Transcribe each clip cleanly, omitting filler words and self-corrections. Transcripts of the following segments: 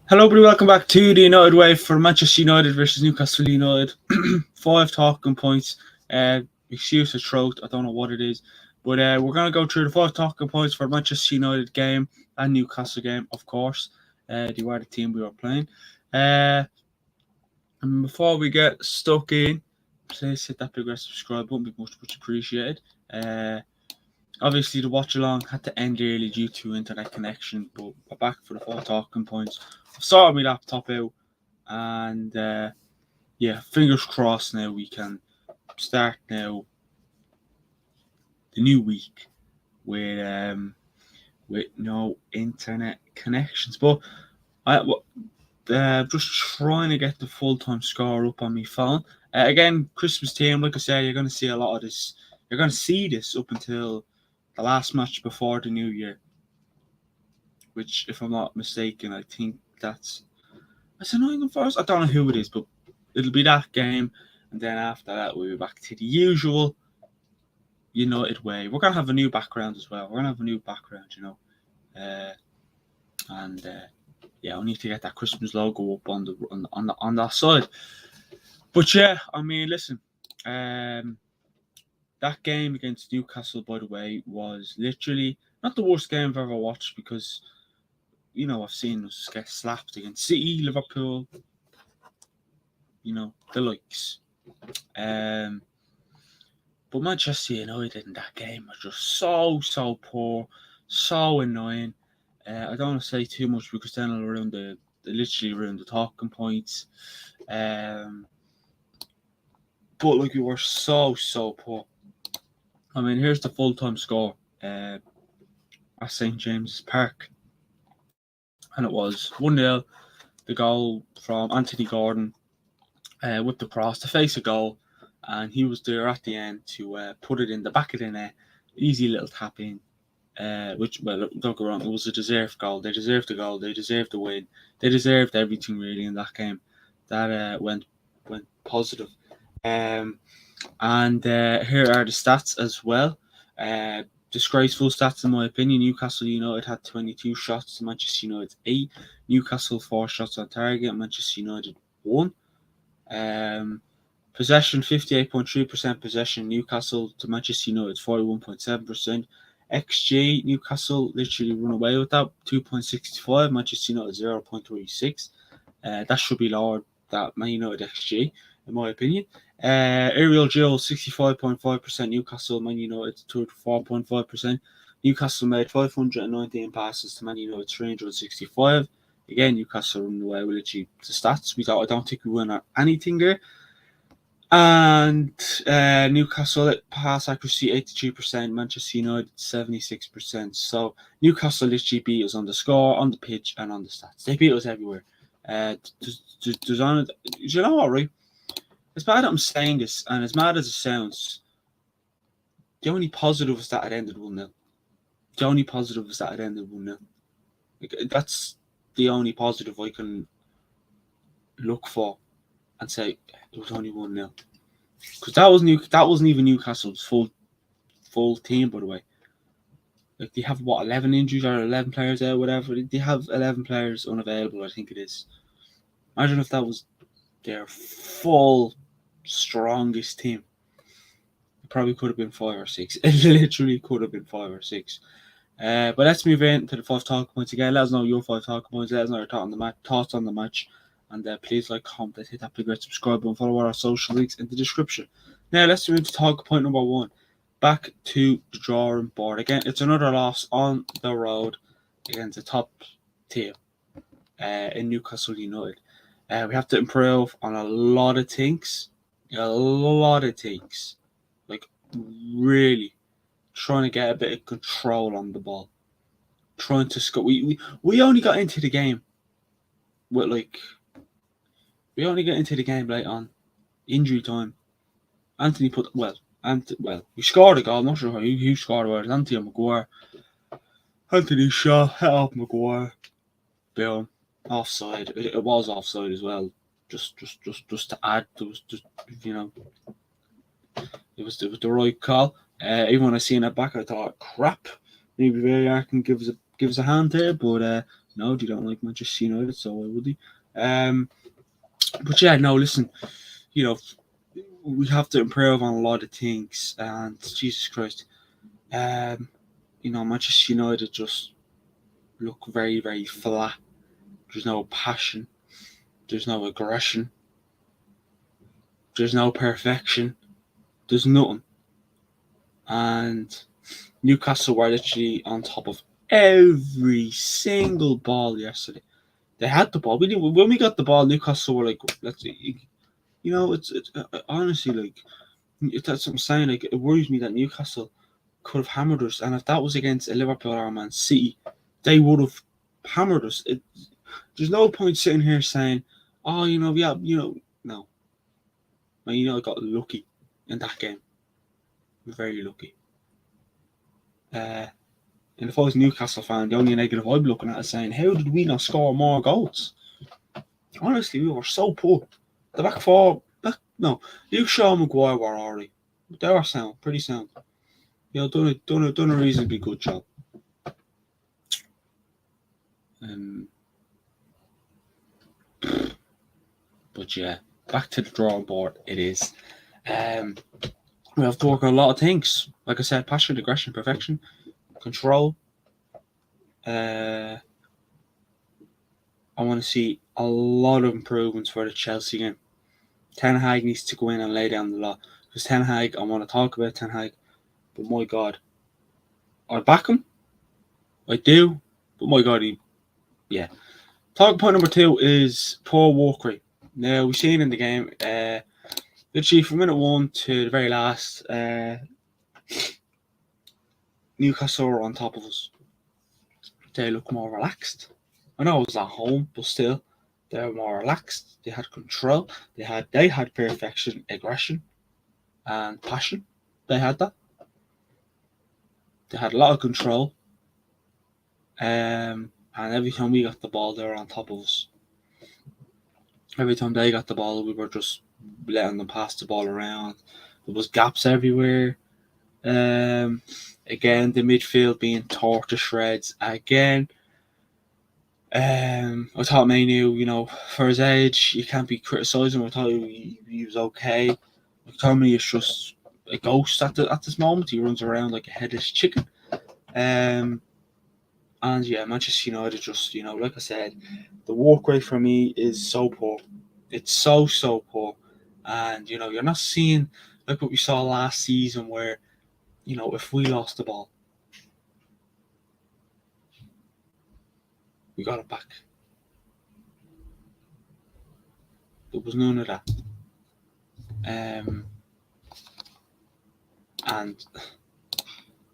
Hello, everybody. Welcome back to the United Way for Manchester United versus Newcastle United. 5 talking points. Excuse the throat. I don't know what it is. But we're going to go through the 5 talking points for Manchester United game and Newcastle game, of course. They were the team we were playing. And before we get stuck in, please hit that big red subscribe button. Be much appreciated. Obviously, the watch along had to end early due to internet connection, but we're back for the 4 talking points. I've sorted my laptop out, and fingers crossed now we can start now the new week with no internet connections. But just trying to get the full-time score up on my phone. Again, Christmas time, like I said, you're going to see a lot of this. You're going to see this up until the last match before the new year, which, if I'm not mistaken, I think that's Nottingham Forest. I don't know who it is, but it'll be that game, and then after that we'll be back to the usual United way. We're gonna have a new background as well. We're gonna have a new background, I need to get that Christmas logo up on that side. But yeah, I mean, listen, that game against Newcastle, by the way, was literally not the worst game I've ever watched because, I've seen us get slapped against City, Liverpool, the likes. But Manchester United in that game was just so poor, so annoying. I don't want to say too much because then it'll literally ruin the talking points. But we were so poor. I mean, here's the full-time score at St. James's Park. And it was 1-0. The goal from Anthony Gordon with the cross to face a goal. And he was there at the end to put it in the back of the net. Easy little tap in. Which, well, don't go wrong, it was a deserved goal. They deserved the goal. They deserved the win. They deserved everything, really, in that game. That went positive. And here are the stats as well. Disgraceful stats, in my opinion. Newcastle United had 22 shots to Manchester United 8. Newcastle 4 shots on target. Manchester United 1. Possession 58.3% possession. Newcastle to Manchester United 41.7%. XG Newcastle literally run away with that 2.65. Manchester United 0.36. That should be lower. That Man United XG, in my opinion. Aerial duel 65.5%. Newcastle, Man United 34.5%. Newcastle made 519 passes to Man United 365. Again, Newcastle running away with literally the stats. I don't think we win at anything there. And Newcastle pass accuracy 83%, Manchester United 76%. So Newcastle literally beat us on the score, on the pitch, and on the stats. They beat us everywhere. You know what, right? As bad as I'm saying this, and as mad as it sounds, the only positive is that it ended 1-0. The only positive is that it ended 1-0. That's the only positive I can look for and say it was only 1-0. Because that wasn't even Newcastle's full team, by the way. They have 11 injuries or 11 players out, whatever. They have 11 players unavailable, I think it is. Imagine if that was their full strongest team. It probably could have been 5 or 6. It literally could have been 5 or 6. But let's move in to the 5 talking points again. Let us know your 5 talking points. Let us know your thoughts on the match. And please comment, hit that big red subscribe button, follow our social links in the description. Now let's move to talking point number 1. Back to the drawing board. Again, it's another loss on the road against the top team in Newcastle United. We have to improve on a lot of things. Really trying to get a bit of control on the ball. Trying to score. We only got into the game with we only get into the game late on injury time. Anthony we scored a goal. I'm not sure who scored it. Anthony Maguire. Anthony shot, hit off Maguire. Boom. Offside. It was offside as well. Just to add, it was the right call. Even when I seen it back, I thought, crap. Maybe VAR can give us a hand there, but No, they don't like Manchester United, so why would they? But yeah, no, listen, you know, we have to improve on a lot of things, and Jesus Christ, Manchester United just look very, very flat. There's no passion, there's no aggression, there's no perfection, there's nothing. And Newcastle were literally on top of every single ball yesterday. They had the ball. When we got the ball, Newcastle were like, let's see. It's honestly like that's what I'm saying. Like it worries me that Newcastle could have hammered us, and if that was against a Liverpool or a Man City, they would have hammered us. There's no point sitting here saying, "Oh, yeah, no." I got lucky in that game. Very lucky. And if I was a Newcastle fan, the only negative I'd be looking at is saying, "How did we not score more goals?" Honestly, we were so poor. The back four, no, Luke Shaw and Maguire were alright. They were sound, pretty sound. Done a reasonably good job. But yeah, back to the drawing board. It is. We have to work on a lot of things. Like I said, passion, aggression, perfection, control. I want to see a lot of improvements for the Chelsea game. Ten Hag needs to go in and lay down the law. Because Ten Hag, I want to talk about Ten Hag, but my God, I back him. I do, but my God, Talking point number 2 is poor work rate. Now, we've seen in the game, literally from minute 1 to the very last, Newcastle were on top of us. They look more relaxed. I know it was at home, but still, they were more relaxed. They had control. They had perfection, aggression, and passion. They had that. They had a lot of control. And every time we got the ball, they were on top of us. Every time they got the ball, we were just letting them pass the ball around. There was gaps everywhere. Again, the midfield being torn to shreds. Again, I thought Manu, for his age, you can't be criticising him. I thought he was okay. McTominay is just a ghost at this moment. He runs around like a headless chicken. And yeah, Manchester United just, like I said, the work rate for me is so poor. It's so poor. And, you're not seeing like what we saw last season where, if we lost the ball, we got it back. There was none of that. And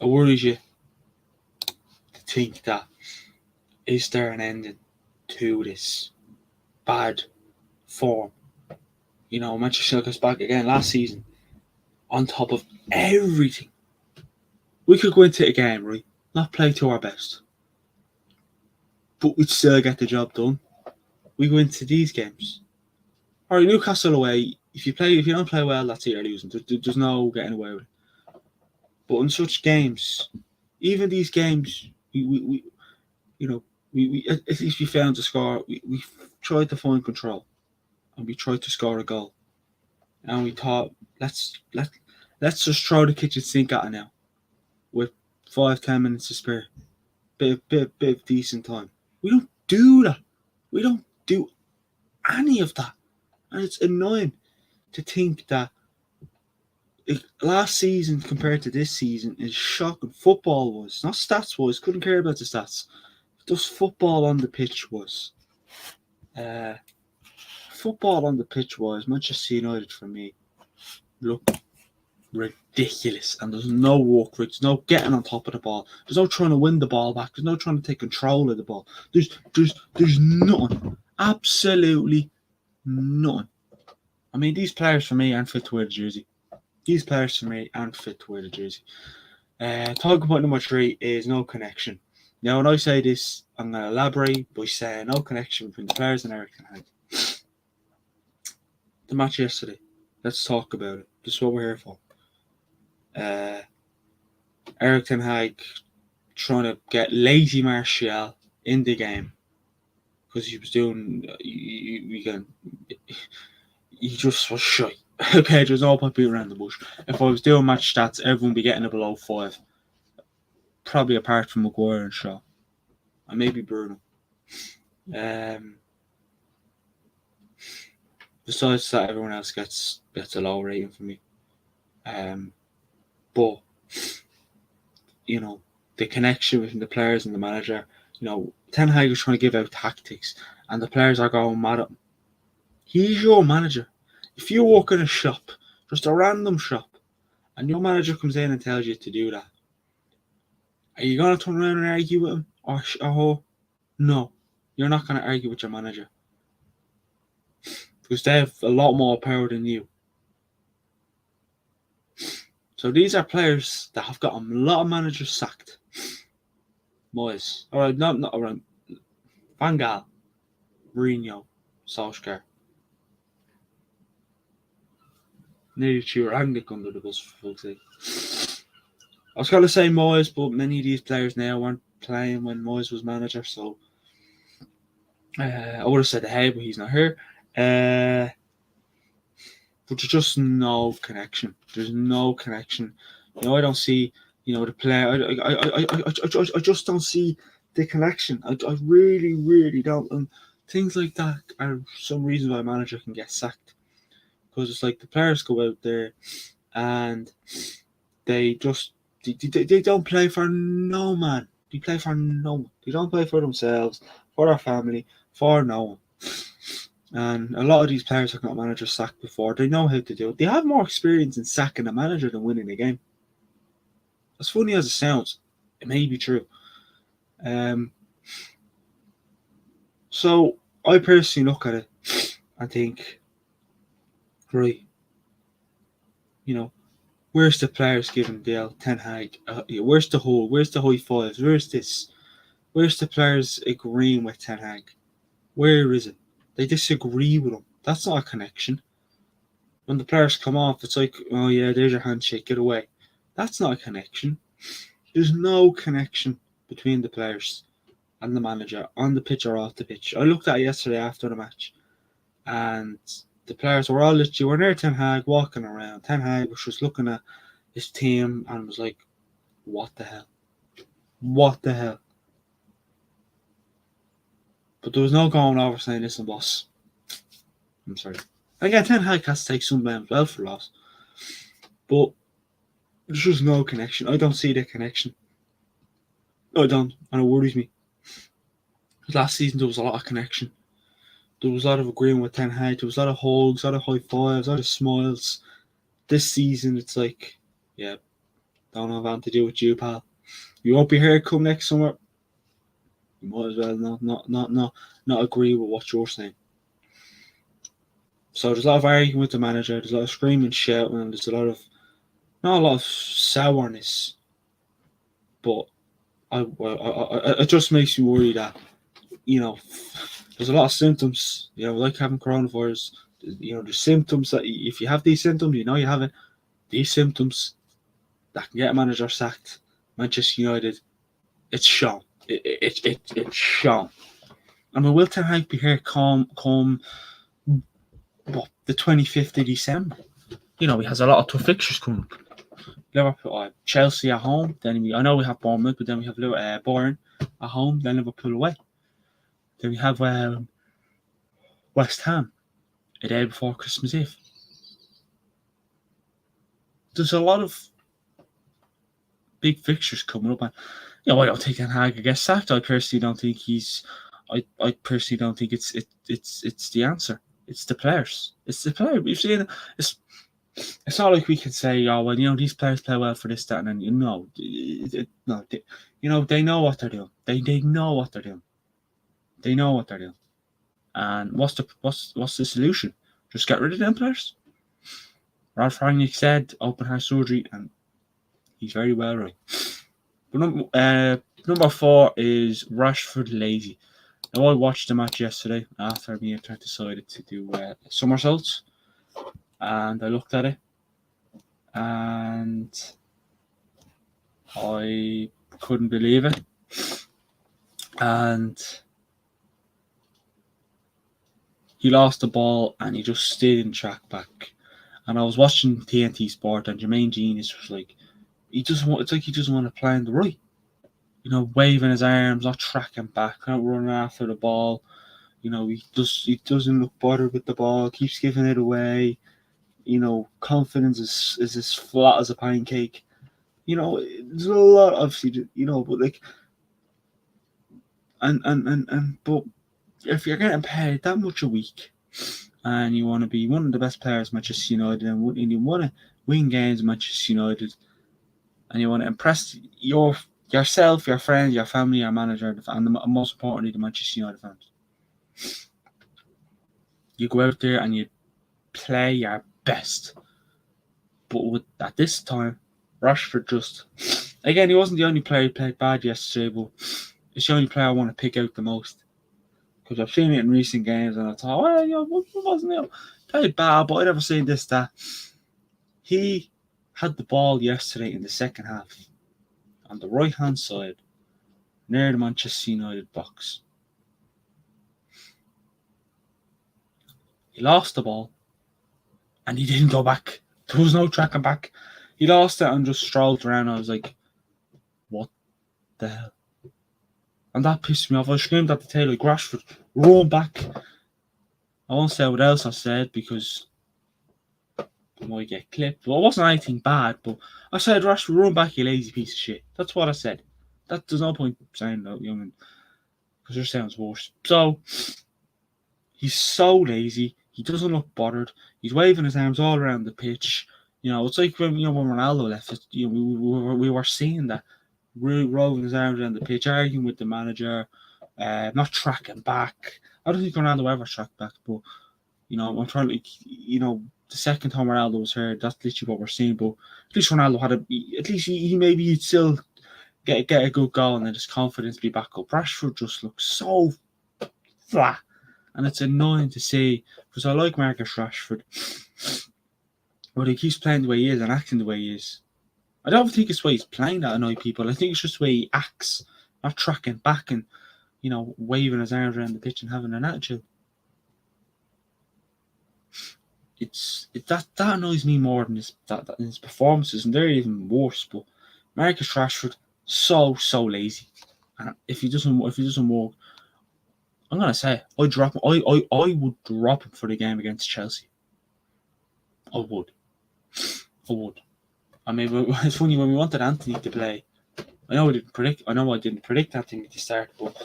it worries you to think that, is there an ending to this bad form? Manchester United goes back again last season on top of everything. We could go into a game, right? Not play to our best, but we'd still get the job done. We go into these games. All right, Newcastle away. If you don't play well, that's it. You're losing. There's no getting away with it. But in such games, even these games, we at least we found a score. We tried to find control, and we tried to score a goal. And we thought, let's just throw the kitchen sink at it now, with 5-10 minutes to spare, bit of decent time. We don't do that. We don't do any of that, and it's annoying to think that last season compared to this season is shocking. Football was not stats wise. Couldn't care about the stats. Just football on the pitch was. Football on the pitch was Manchester United for me. Look ridiculous, and there's no work rate. There's no getting on top of the ball. There's no trying to win the ball back. There's no trying to take control of the ball. There's nothing. Absolutely nothing. I mean, these players for me aren't fit to wear the jersey. Talking point number 3 is no connection. Now, when I say this, I'm going to elaborate by saying no connection between the players and Eric Ten Hag. The match yesterday. Let's talk about it. This is what we're here for. Eric Ten Hag trying to get lazy Martial in the game because he was doing. He just was shy. Okay, there's no point being around the bush. If I was doing match stats, everyone would be getting a below 5. Probably apart from Maguire and Shaw. And maybe Bruno. Besides that, everyone else gets a low rating for me. But, the connection between the players and the manager, Ten Hag is trying to give out tactics and the players are going mad at him. He's your manager. If you walk in a shop, just a random shop, and your manager comes in and tells you to do that, are you going to turn around and argue with him? Or no, you're not going to argue with your manager. Because they have a lot more power than you. So these are players that have got a lot of managers sacked. Moyes. Alright, not around. Van Gaal, Mourinho, Solskjaer. Nearly threw Rangnick under the bus, for fuck's sake. I was going to say Moyes, but many of these players now weren't playing when Moyes was manager, so I would have said hey, but he's not here. But there's just no connection. There's no connection. I don't see, the player. I just don't see the connection. I really, really don't. And things like that are some reason why a manager can get sacked. Because it's like the players go out there and they just they don't play for no man. They play for no one. They don't play for themselves, for their family, for no one. And a lot of these players have got managers sacked before. They know how to do it. They have more experience in sacking a manager than winning a game. As funny as it sounds, it may be true. So I personally look at it and think, right, where's the players giving Dale Ten Hag? Where's the whole? Where's the high fives? Where's this? Where's the players agreeing with Ten Hag? Where is it? They disagree with him. That's not a connection. When the players come off, it's like, oh yeah, there's your handshake, get away. That's not a connection. There's no connection between the players and the manager on the pitch or off the pitch. I looked at it yesterday after the match, and the players were all literally were near Ten Hag walking around. Ten Hag was just looking at his team and was like, what the hell? What the hell? But there was no going over saying, listen, boss, I'm sorry. Again, Ten Hag has to take some blame as well for loss. But there's just no connection. I don't see the connection. I don't. And it worries me. Last season, there was a lot of connection. There was a lot of agreeing with Ten Hag. There was a lot of hugs, a lot of high fives, a lot of smiles. This season, it's like, yeah, don't have anything to do with you, pal. You won't be here come next summer. You might as well not agree with what you're saying. So there's a lot of arguing with the manager. There's a lot of screaming, shouting, and there's not a lot of sourness. But it just makes me worry that, there's a lot of symptoms. Like having coronavirus. The symptoms that if you have these symptoms, you have it. These symptoms that can get a manager sacked. Manchester United, it's shown. It's shown. I mean, will Ten Hag be here come the 25th of December? He has a lot of tough fixtures coming up. Liverpool, Chelsea at home. Then I know we have Bournemouth, but then we have Bayern at home. Then Liverpool away. Then we have West Ham a day before Christmas Eve. There's a lot of big fixtures coming up, and I don't think Ten Hag gets sacked. I personally don't think I personally don't think it's the answer. It's the players. It's the player. We've seen it's not like we can say, oh well, these players play well for this, that, and then they know what they're doing. They know what they're doing. They know what they're doing. And what's the solution? Just get rid of them players. Ralph Rangnick said open heart surgery, and he's very well right. But number 4 is Rashford lazy. Now, I watched the match yesterday after me and decided to do somersaults, and I looked at it, and I couldn't believe it. And he lost the ball and he just didn't track back. And I was watching TNT Sport and Jermaine Genius was like, it's like he doesn't want to play on the right. Waving his arms, not tracking back, not running after the ball. He doesn't look bothered with the ball, keeps giving it away. Confidence is as flat as a pancake. There's a lot, obviously, but like, but if you're getting paid that much a week, and you want to be one of the best players at Manchester United, and you want to win games at Manchester United, and you want to impress yourself, your friends, your family, your manager, and most importantly, the Manchester United fans, you go out there and you play your best. But at this time, Rashford again, he wasn't the only player who played bad yesterday, but it's the only player I want to pick out the most. Because I've seen it in recent games and I thought, well, wasn't played bad, but I'd never seen that. He had the ball yesterday in the second half on the right-hand side near the Manchester United box. He lost the ball and he didn't go back. There was no tracking back. He lost it and just strolled around. I was like, what the hell? And that pissed me off. I screamed at the tail like, Rashford, run back. I won't say what else I said because I might get clipped. Well, it wasn't anything bad, but I said, Rashford, run back, you lazy piece of shit. That's what I said. There's no point saying that, because it sounds worse. So, he's so lazy. He doesn't look bothered. He's waving his arms all around the pitch. It's like when Ronaldo left. We were seeing that, rolling his arms around the pitch, arguing with the manager, not tracking back. I don't think Ronaldo ever tracked back, but I'm trying to, the second time Ronaldo was hurt, that's literally what we're seeing. But at least Ronaldo had at least he maybe he'd still get a good goal and then his confidence be back up. Rashford just looks so flat. And it's annoying to see because I like Marcus Rashford, but he keeps playing the way he is and acting the way he is. I don't think it's the way he's playing that annoy people. I think it's just the way he acts, not tracking back and waving his arms around the pitch and having an attitude. That annoys me more than his performances, and they're even worse. But Marcus Rashford, so lazy, and if he doesn't work. I'm gonna say I drop him. I would drop him for the game against Chelsea. I would. I mean, it's funny when we wanted Anthony to play. I know I didn't predict Anthony to start, but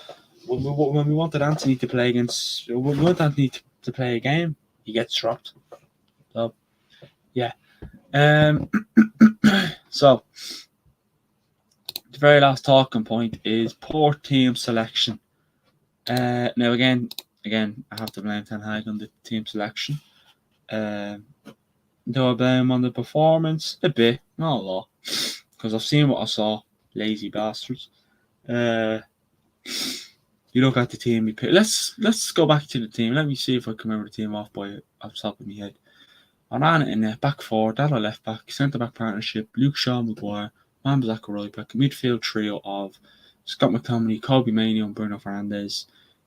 when we wanted Anthony to play to play a game, he gets dropped. So yeah. So the very last talking point is poor team selection. Now again, I have to blame Ten Hag on the team selection. Do I blame him on the performance? A bit, not a lot, because I've seen what I saw. Lazy bastards. You look at the team we picked. Let's go back to the team. Let me see if I can remember the team off the top of my head. Onana in there, back four, Dalo left back, centre back partnership, Luke Shaw, Maguire, Wan-Bissaka right back, midfield trio of Scott McTominay, Kobe Mainoo, and Bruno Fernandes.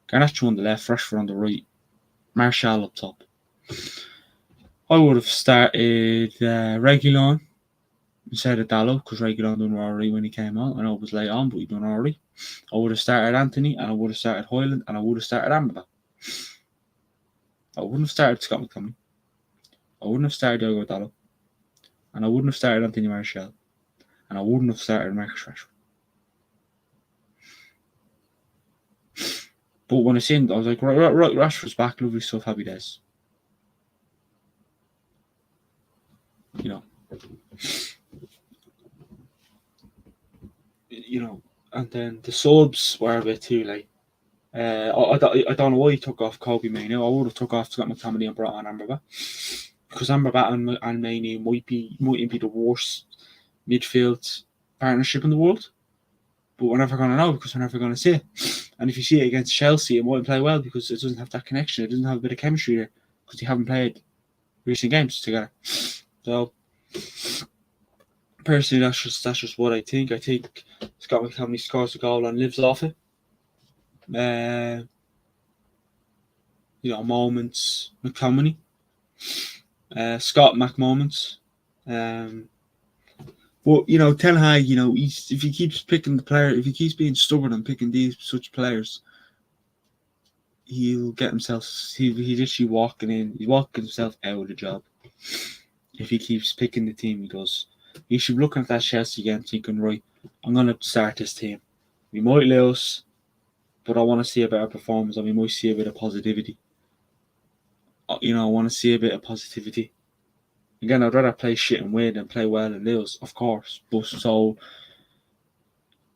Garnacho on the left, Rashford on the right, Martial up top. I would have started Reguilon instead of Dalot because Reguilon done alright when he came on. I know it was late on, but he done alright. I would have started Anthony, and I would have started Højlund, and I would have started Amrabat. I wouldn't have started Scott McTominay. I wouldn't have started Diogo Dalot, and I wouldn't have started Anthony Martial, and I wouldn't have started Marcus Rashford. But when I seen it, I was like, right, Rashford's back, lovely stuff, happy days. And then the subs were a bit too late. I don't know why he took off Kobe Mainoo. I would have took off Scott McTominay and brought on Amrabat. Because Amrabat and Mainoo mightn't be the worst midfield partnership in the world. But we're never going to know because we're never going to see it. And if you see it against Chelsea, it mightn't play well because it doesn't have that connection. It doesn't have a bit of chemistry there because they haven't played recent games together. So, personally, that's just what I think. I think Scott McTominay scores a goal and lives off it. moments. McTominay, Scott Mac moments. But Ten Hag, if he keeps picking the player, if he keeps being stubborn and picking these such players, he'll get himself. He's literally he's walking himself out of the job. If he keeps picking the team he does, he should be looking at that Chelsea game, thinking, right, I'm gonna start this team. We might lose, but I want to see a better performance, and we might see a bit of positivity. I want to see a bit of positivity. Again, I'd rather play shit and win than play well and lose, of course. But so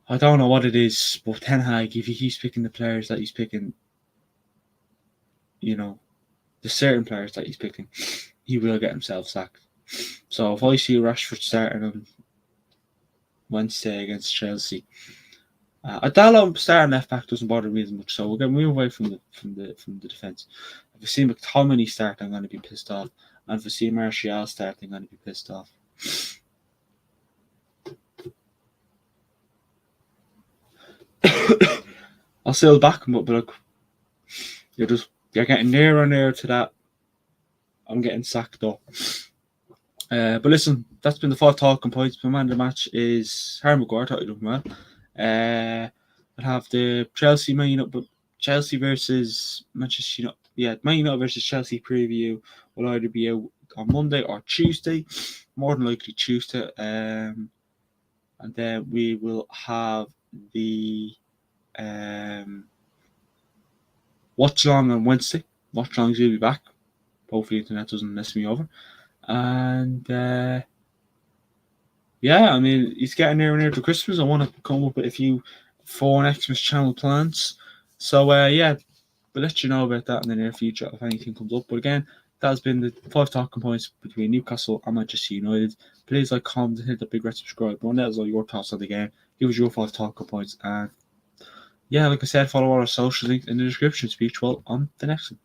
I don't know what it is, but Ten Hag, if he keeps picking the players that he's picking, the certain players that he's picking, he will get himself sacked. So if I see Rashford starting on Wednesday against Chelsea, Adalo starting left back doesn't bother me as much. So we're going to move away from the defence. If I see McTominay start, I'm going to be pissed off. And if I see Martial start, I'm going to be pissed off. I'll still back him up, but you're getting nearer and nearer to that. I'm getting sacked though. But listen, that's been the 5 talking points. My man of the match is Harry Maguire. I thought he done well. I'll have the Chelsea versus Manchester United. Yeah, Man United versus Chelsea preview will either be out on Monday or Tuesday. More than likely Tuesday. And then we will have the watch along on Wednesday. Watch alongs will be back. Hopefully, the internet doesn't mess me over. And he's getting near and near to Christmas. I want to come up with a few for Xmas channel plans. So we'll let you know about that in the near future if anything comes up. But again, that has been the 5 talking points between Newcastle and Manchester United. Please like, comment, and hit the big red subscribe button. Let us know your thoughts on the game. Give us your 5 talking points. And like I said, follow all our social links in the description. Speak to you all on the next one.